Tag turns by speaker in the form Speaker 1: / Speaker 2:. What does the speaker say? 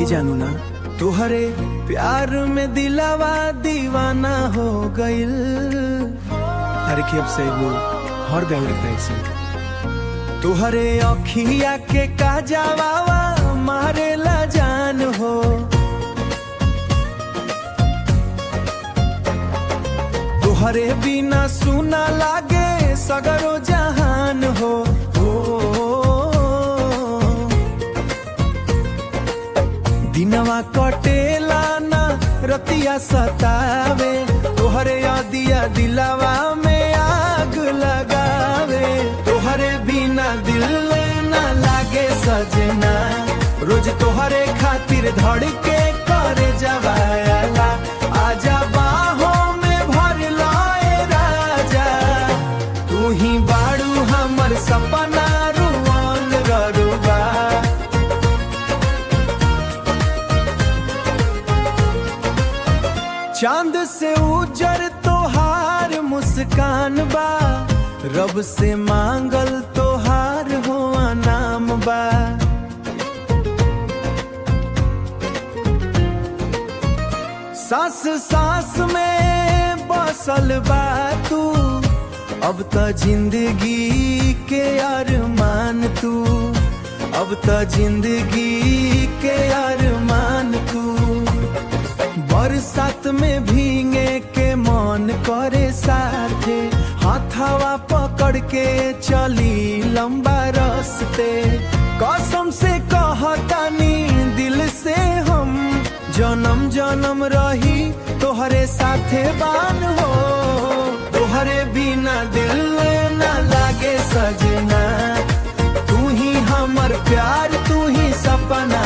Speaker 1: जानू ना तुहरे प्यार में दिलावा दीवाना हो गइल। अरे कि अब से वो हर गए लगता है से तुहरे अखिया के काजवावा मारे ला जान हो। तुहरे बिना सुना लागे सगरो जहान हो। दिनवा कटेला ना रतिया सतावे तोहरे यादिया दिलावा में आग लगावे। तोहरे बिना दिल ना लागे सजना रोज तोहरे खातिर धड़के करे जवाला। आजा बाहों में भर लाए राजा तू ही बाड़ू हमर सपना रुआन ररुबा। चांद से उजर तोहार मुस्कान बा रब से मांगल तोहार हो नाम बा। सांस सांस में बसल बा तू अब त जिंदगी के अरमान तू। अब त जिंदगी के अरमान तू। बरसात में भीगे के मन करे साथे हाथावा पकड़ के चली लंबा रास्ते। कसम से कहतानी दिल से हम जन्म जन्म रही तोहरे साथे बान हो। तोहरे बिना दिल ना लागे सजना तू ही हमर प्यार तू ही सपना।